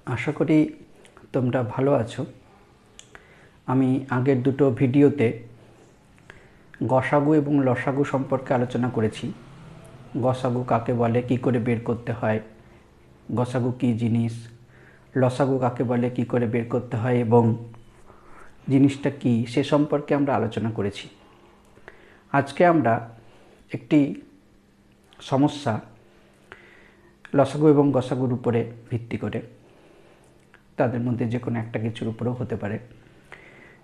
আশা করি তোমরা ভালো আছো। আমি আগের দুটো ভিডিওতে গসাগু এবং লসাগু সম্পর্কে আলোচনা করেছি। গসাগু কাকে বলে, কী করে বের করতে হয়, গসাগু কী জিনিস, লসাগু কাকে বলে, কী করে বের করতে হয় এবং জিনিসটা কী সে সম্পর্কে আমরা আলোচনা করেছি। আজকে আমরা একটি সমস্যা লসাগু এবং গসাগুর উপরে ভিত্তি করে, তাদের মধ্যে যে কোনো একটা কিছুর উপরেও হতে পারে,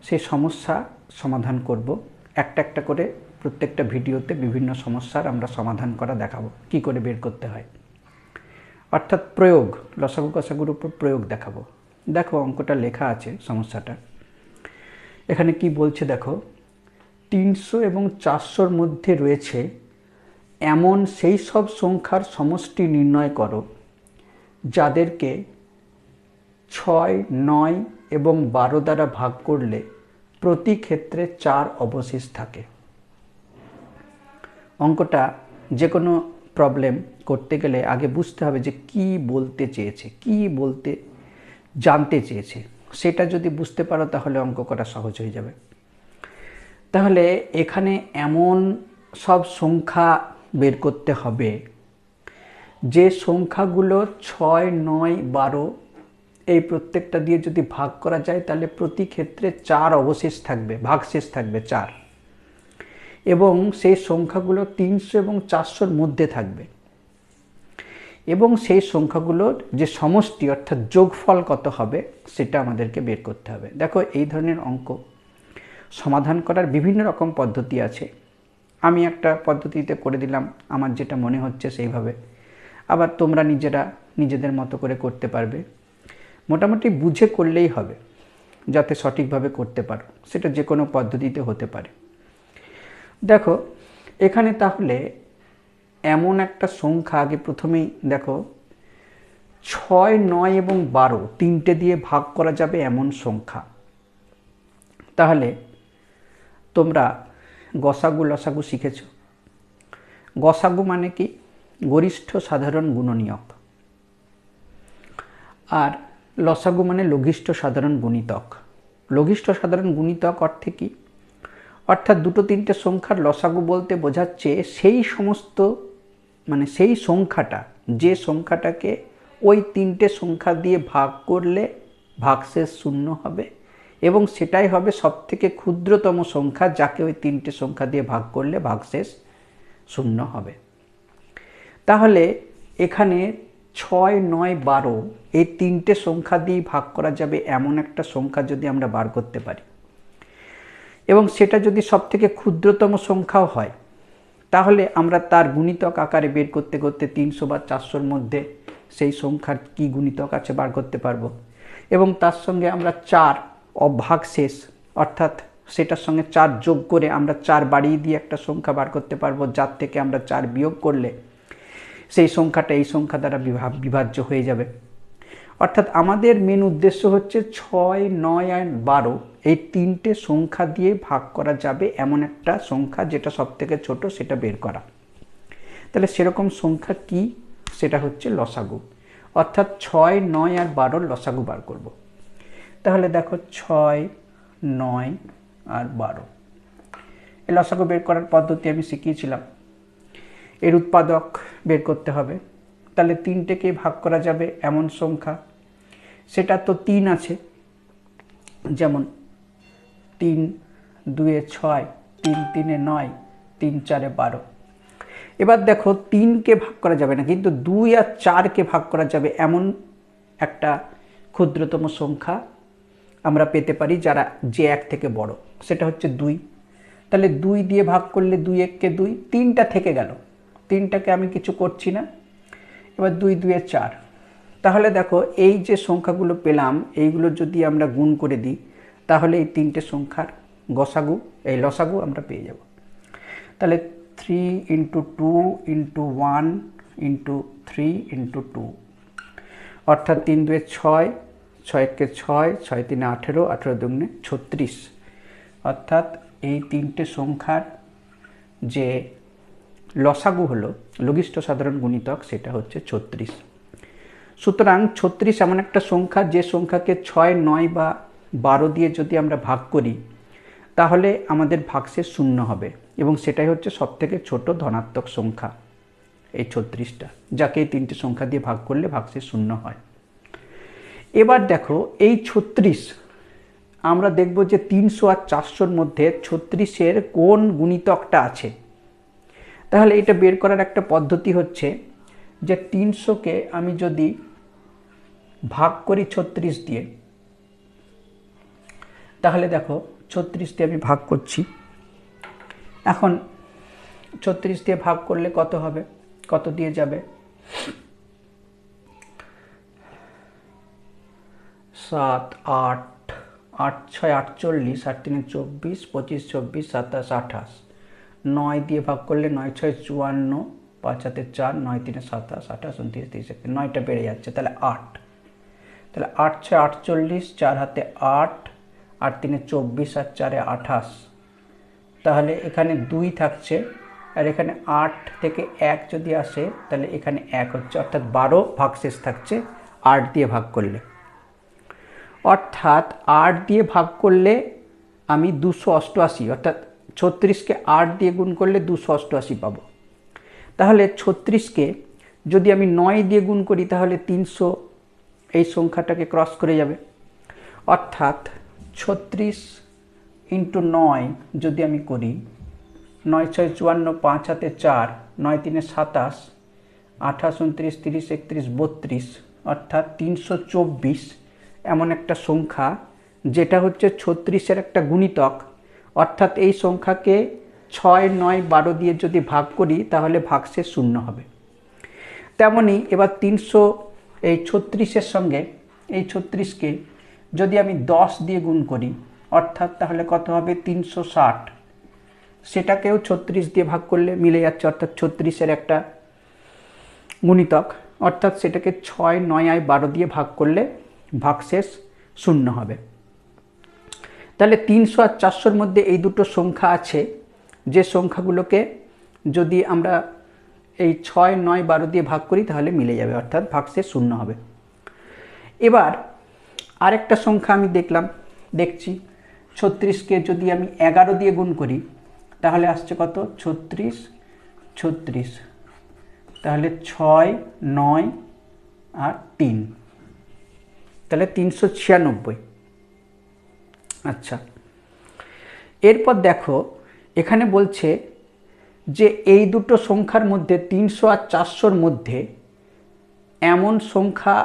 সেই সমস্যা সমাধান করব। একটা একটা করে প্রত্যেকটা ভিডিওতে বিভিন্ন সমস্যার আমরা সমাধান করা দেখাবো, কী করে বের করতে হয়, অর্থাৎ প্রয়োগ, লসাগু গসাগুর উপর প্রয়োগ দেখাবো। দেখো অঙ্কটা লেখা আছে, সমস্যাটা এখানে কি বলছে দেখো, 300 এবং 400-র মধ্যে রয়েছে এমন সেই সব সংখ্যার সমষ্টি নির্ণয় করো যাদেরকে 6, 9 এবং 12 দ্বারা ভাগ করলে প্রতি ক্ষেত্রে 4 অবশেষ থাকে। অঙ্কটা যে কোনো প্রবলেম করতে গেলে আগে বুঝতে হবে যে কি বলতে চেয়েছে, কি বলতে জানতে চেয়েছে। সেটা যদি বুঝতে পারো তাহলে অঙ্ক করা সহজ হয়ে যাবে। তাহলে এখানে এমন সব সংখ্যা বের করতে হবে যে সংখ্যাগুলো 6, 9, 12 এই প্রত্যেকটা দিয়ে যদি ভাগ করা যায় তাহলে প্রতি ক্ষেত্রে 4 অবশেষ থাকবে, ভাগশেষ থাকবে 4, এবং সেই সংখ্যাগুলো 300 এবং 400-র মধ্যে থাকবে, এবং সেই সংখ্যাগুলোর যে সমষ্টি অর্থাৎ যোগফল কত হবে সেটা আমাদেরকে বের করতে হবে। দেখো এই ধরনের অঙ্ক সমাধান করার বিভিন্ন রকম পদ্ধতি আছে। আমি একটা পদ্ধতিতে করে দিলাম, আমার যেটা মনে হচ্ছে সেইভাবে। আবার তোমরা নিজেদের মতো করে করতে পারবে। মোটামুটি বুঝে করলেই হবে, যাতে সঠিকভাবে করতে পারো। সেটা যে কোনো পদ্ধতিতে হতে পারে। দেখো এখানে তাহলে এমন একটা সংখ্যা, আগে প্রথমেই দেখো 6, 9 এবং 12 তিনটে দিয়ে ভাগ করা যাবে এমন সংখ্যা। তাহলে তোমরা গসাগু লসাগু শিখেছ। গসাগু মানে কি? গরিষ্ঠ সাধারণ গুণনীয়ক। আর লসাগু মানে লঘিষ্ঠ সাধারণ গুণিতক। লঘিষ্ঠ সাধারণ গুণিতক অর্থে কি? অর্থাৎ দুটো তিনটে সংখ্যার লসাগু বলতে বোঝাচ্ছে সেই সমস্ত, মানে সেই সংখ্যাটা, যে সংখ্যাটাকে ওই তিনটে সংখ্যা দিয়ে ভাগ করলে ভাগশেষ শূন্য হবে, এবং সেটাই হবে সবথেকে ক্ষুদ্রতম সংখ্যা যাকে ওই তিনটে সংখ্যা দিয়ে ভাগ করলে ভাগশেষ শূন্য হবে। তাহলে এখানে 6, 9, 12 এই তিনটে সংখ্যা দিয়ে ভাগ করা যাবে এমন একটা সংখ্যা যদি আমরা বার করতে পারি, এবং সেটা যদি সবথেকে ক্ষুদ্রতম সংখ্যাও হয়, তাহলে আমরা তার গুণিতক আকারে বের করতে করতে 300 বা 400-র মধ্যে সেই সংখ্যার কি গুণিতক আছে বার করতে পারবো, এবং তার সঙ্গে আমরা 4 ভাগশেষ, অর্থাৎ সেটার সঙ্গে 4 যোগ করে আমরা 4 বাড়িয়ে দিয়ে একটা সংখ্যা বার করতে পারবো, যার থেকে আমরা 4 বিয়োগ করলে সেই সংখ্যাটা এই সংখ্যা দ্বারা বিভাজ্য হয়ে যাবে। অর্থাৎ আমাদের মেন উদ্দেশ্য হচ্ছে 6, 9 আর 12 এই তিনটে সংখ্যা দিয়ে ভাগ করা যাবে এমন একটা সংখ্যা যেটা সব থেকে ছোট, সেটা বের করা। তাহলে সেরকম সংখ্যা কি? সেটা হচ্ছে লসাগু। অর্থাৎ 6, 9 আর 12-র লসাগু বার করব। তাহলে দেখো 6, 9 আর 12 এই লসাগু বের করার পদ্ধতি আমি শিখিয়েছিলাম। এর উৎপাদক বের করতে হবে। তাহলে তিনটেকে ভাগ করা যাবে এমন সংখ্যা, সেটা তো 3 আছে, যেমন 3 2 6, 3 3 9, 3 4 12। এবার দেখো 3কে ভাগ করা যাবে না, কিন্তু 2 আর 4কে ভাগ করা যাবে এমন একটা ক্ষুদ্রতম সংখ্যা আমরা পেতে পারি যারা যে 1 থেকে বড়, সেটা হচ্ছে 2। তাহলে 2 দিয়ে ভাগ করলে 2 1 কে 2, 3টা থেকে গেল, 3টাকে আমি কিছু করছি না। এবার 2 2 4। তাহলে দেখো এই যে সংখ্যাগুলো পেলাম, এইগুলো যদি আমরা গুণ করে দিই তাহলে এই তিনটে সংখ্যার গসাগু, এই লসাগু আমরা পেয়ে যাব। তাহলে 3 × 2 × 1 × 3 × 2, অর্থাৎ 3 2 6, 6 1 6, 6 3 18, 18 2 36। অর্থাৎ এই তিনটে সংখ্যার যে লসাগু হলো লঘিষ্ঠ সাধারণ গুণিতক, সেটা হচ্ছে 36। সুতরাং 36 এমন একটা সংখ্যা যে সংখ্যাকে 6, 9 বা 12 দিয়ে যদি আমরা ভাগ করি তাহলে আমাদের ভাগশেষ শূন্য হবে, এবং সেটাই হচ্ছে সবথেকে ছোট ধনাত্মক সংখ্যা এই 36টা, যাকে এই তিনটে সংখ্যা দিয়ে ভাগ করলে ভাগশেষ শূন্য হয়। এবার দেখো এই 36 আমরা দেখব যে 300 আর 400-র মধ্যে 36-এর কোন গুণিতকটা আছে। তাহলে এটা বের করার একটা পদ্ধতি হচ্ছে যে 300-কে আমি যদি ভাগ করি 36 দিয়ে, তাহলে দেখো 36 দিয়ে আমি ভাগ করছি। এখন 36 দিয়ে ভাগ করলে কত হবে, কত দিয়ে যাবে? 7, 8, 8, 6, 48, 8, 3, 24, 25, 24, 27, 28, 9 দিয়ে ভাগ করলে 9, 6, 54, 5 হাতে 4, 9, 3, 27, 28, 29, 30, 9টা বেড়ে যাচ্ছে, তাহলে 8, তাহলে 8, 6, 48, 4 হাতে 8, 8, 3, 24 আর 4, 28, তাহলে এখানে 2 থাকছে, আর এখানে 8 থেকে 1 যদি আসে তাহলে এখানে 1 হচ্ছে, অর্থাৎ 12 ভাগশেষ থাকছে 8 দিয়ে ভাগ করলে। অর্থাৎ 8 দিয়ে ভাগ করলে আমি 288, অর্থাৎ 36-কে 8 দিয়ে গুণ করলে 288 পাবো। তাহলে 36-কে যদি আমি 9 দিয়ে গুণ করি তাহলে 300 এই সংখ্যাটাকে ক্রস করে যাবে। অর্থাৎ 36 × 9 যদি আমি করি, 9, 6, 54, 5 হাতে 4, 9, 3, 27, 28, 29, 30, 31, 32, অর্থাৎ 324 এমন একটা সংখ্যা যেটা হচ্ছে 36-এর একটা গুণিতক। অর্থাৎ এই সংখ্যাকে 6, 9, 12 দিয়ে যদি ভাগ করি তাহলে ভাগশেষ শূন্য হবে। তেমনি এবার 300 এই 36-এর সঙ্গে এই 36-কে যদি আমি 10 দিয়ে গুণ করি, অর্থাৎ তাহলে কত হবে? 360, সেটাকেও 36 দিয়ে ভাগ করলে মিলে যাচ্ছে, অর্থাৎ 36-এর একটা গুণিতক। অর্থাৎ সেটাকে 6, 9 আর 12 দিয়ে ভাগ করলে ভাগশেষ শূন্য হবে। তাহলে 300 আর 400-র মধ্যে এই দুটো সংখ্যা আছে যে সংখ্যাগুলোকে যদি আমরা এই 6, 9, 12 দিয়ে ভাগ করি তাহলে মিলে যাবে, অর্থাৎ ভাগশেষ শূন্য হবে। এবার আরেকটা সংখ্যা আমি দেখছি 36-কে যদি আমি 11 দিয়ে গুণ করি তাহলে আসছে কত? 36, 36, তাহলে 6, 9 আর 3, তাহলে 396। আচ্ছা, এরপর দেখো এখানে বলছে যে এই দুটো সংখ্যার মধ্যে 300 আর 400-র মধ্যে এমন সংখ্যা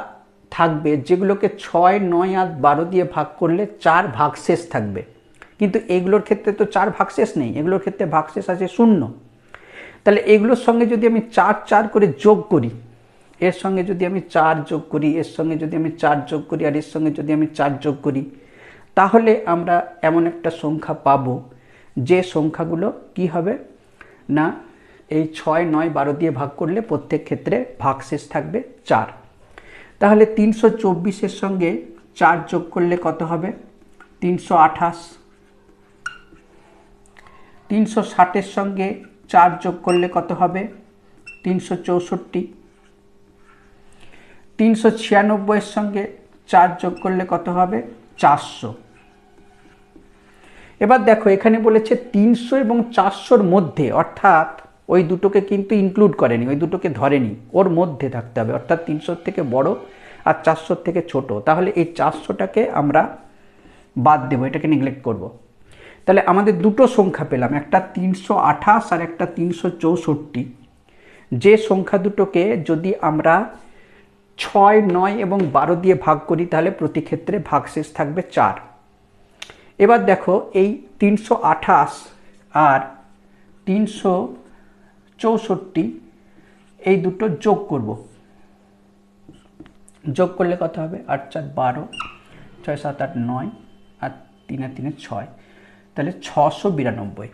থাকবে যেগুলোকে 6, 9 আর 12 দিয়ে ভাগ করলে 4 ভাগশেষ থাকবে, কিন্তু এগুলোর ক্ষেত্রে তো 4 ভাগশেষ নেই, এগুলোর ক্ষেত্রে ভাগশেষ আছে 0। তাহলে এগুলোর সঙ্গে যদি আমি 4, 4 করে যোগ করি, এর সঙ্গে যদি আমি 4 যোগ করি, এর সঙ্গে যদি আমি 4 যোগ করি, আর এর সঙ্গে যদি আমি 4 যোগ করি, তাহলে আমরা এমন একটা সংখ্যা পাবো যে সংখ্যাগুলো কি হবে না, এই 6, 9, 12 দিয়ে ভাগ করলে প্রত্যেক ক্ষেত্রে ভাগশেষ থাকবে 4। তাহলে 324-এর সঙ্গে 4 যোগ করলে কত হবে? 328। 360-এর সঙ্গে 4 যোগ করলে কত হবে? 364। 396-এর সঙ্গে 4 যোগ করলে কত হবে? 400। এবার দেখো এখানে বলেছে 300 এবং 400-র মধ্যে, অর্থাৎ ওই দুটোকে কিন্তু ইনক্লুড করেনি, ওই দুটোকে ধরেনি, ওর মধ্যে থাকতে হবে, অর্থাৎ 300-র থেকে বড় আর 400-র থেকে ছোট। তাহলে এই 400টাকে আমরা বাদ দেবো, এটাকে নেগলেক্ট করব। তাহলে আমাদের দুটো সংখ্যা পেলাম, একটা 328 আর একটা 364। যে সংখ্যা দুটোকে যদি আমরা 6, 9 এবং 12 দিয়ে ভাগ করি তাহলে প্রতি ক্ষেত্রে ভাগশেষ থাকবে 4। এবার দেখো এই 328 আর 364 এই দুটো যোগ করব। যোগ করলে কত হবে? 8, 4, 12, 6, 7, 8, 9 আর 3 আর 3, 6, তাহলে 692।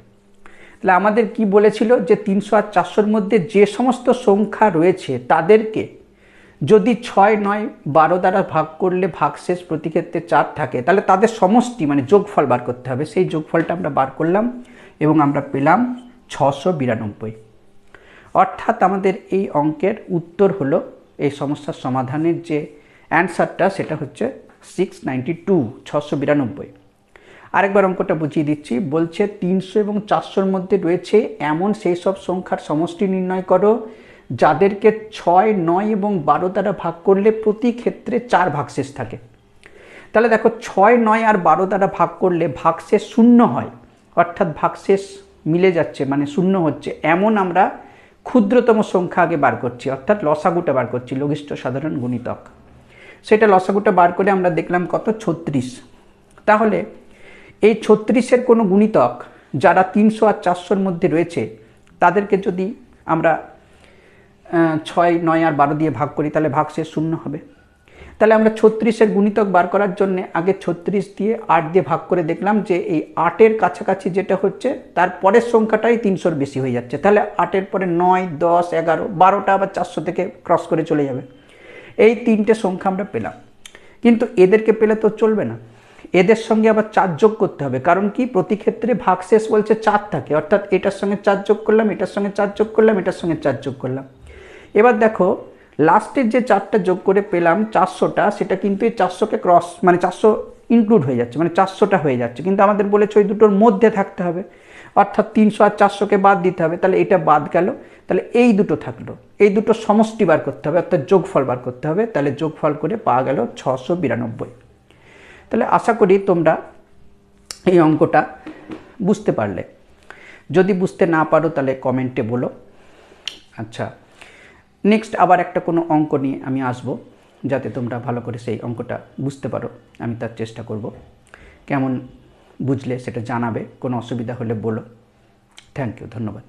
তাহলে আমাদের কি বলেছিল যে 300 আর 400-র মধ্যে যে সমস্ত সংখ্যা রয়েছে তাদেরকে যদি 6, 9, 12 দ্বারা ভাগ করলে ভাগশেষ প্রতি ক্ষেত্রে 4 থাকে, তাহলে তাদের সমষ্টি মানে যোগফল বার করতে হবে। সেই যোগফলটা আমরা বার করলাম এবং আমরা পেলাম 692। অর্থাৎ আমাদের এই অঙ্কের উত্তর হলো এই সমস্যার সমাধানের যে অ্যান্সারটা সেটা হচ্ছে 692, 692। আরেকবার অঙ্কটা বুঝিয়ে দিচ্ছি। বলছে 300 এবং 400-র মধ্যে রয়েছে এমন সেই সব সংখ্যার সমষ্টি নির্ণয় করো যাদেরকে 6, 9 এবং 12 দ্বারা ভাগ করলে প্রতি ক্ষেত্রে 4 ভাগশেষ থাকে। তাহলে দেখো 6, 9 আর 12 দ্বারা ভাগ করলে ভাগশেষ 0 হয়, অর্থাৎ ভাগশেষ মিলে যাচ্ছে মানে 0 হচ্ছে, এমন আমরা ক্ষুদ্রতম সংখ্যা আগে বার করছি, অর্থাৎ লসাগুটা বার করছি, লঘিষ্ঠ সাধারণ গুণিতক। সেটা লসাগুটা বার করে আমরা দেখলাম কত, 36। তাহলে এই 36-এর কোনো গুণিতক যারা 300 আর 400-র মধ্যে রয়েছে তাদেরকে যদি আমরা 6, 9 আর 12 দিয়ে ভাগ করি তাহলে ভাগশেষ 0 হবে। তাহলে আমরা 36-এর গুণিতক বার করার জন্য আগে 36 দিয়ে 8 দিয়ে ভাগ করে দেখলাম যে এই 8-এর কাছাকাছি যেটা হচ্ছে তার পরের সংখ্যাটাই 300-র বেশি হয়ে যাচ্ছে। তাহলে 8-এর পরে 9, 10, 11, 12টা আবার 400 থেকে ক্রস করে চলে যাবে। এই 3টে সংখ্যা আমরা পেলাম, কিন্তু এদেরকে পেলে তো চলবে না, এদের সঙ্গে আবার 4 যোগ করতে হবে। কারণ কি, প্রতি ক্ষেত্রে ভাগশেষ বলছে 4 থাকে, অর্থাৎ এটার সঙ্গে 4 যোগ করলাম, এটার সঙ্গে 4 যোগ করলাম, এটার সঙ্গে 4 যোগ করলাম। এবার দেখো লাস্টের যে 4টা যোগ করে পেলাম 400টা, সেটা কিন্তু এই 400কে ক্রস মানে 400 ইনক্লুড হয়ে যাচ্ছে, মানে 400টা হয়ে যাচ্ছে, কিন্তু আমাদের বলেছে ওই দুটোর মধ্যে থাকতে হবে, অর্থাৎ 300 আর 400কে বাদ দিতে হবে। তাহলে এটা বাদ গেল, তাহলে এই দুটো থাকলো, এই দুটো সমষ্টি বার করতে হবে, অর্থাৎ যোগফল বার করতে হবে। তাহলে যোগফল করে পাওয়া গেল 692। তাহলে আশা করি তোমরা এই অঙ্কটা বুঝতে পারলে। যদি বুঝতে না পারো তাহলে কমেন্টে বলো। আচ্ছা, নেক্সট আবার একটা কোনো অঙ্ক নিয়ে আমি আসব, যাতে তোমরা ভালো করে সেই অঙ্কটা বুঝতে পারো, আমি তার চেষ্টা করব। কেমন বুঝলে সেটা জানাবে, কোনো অসুবিধা হলে বলো। থ্যাংক ইউ, ধন্যবাদ।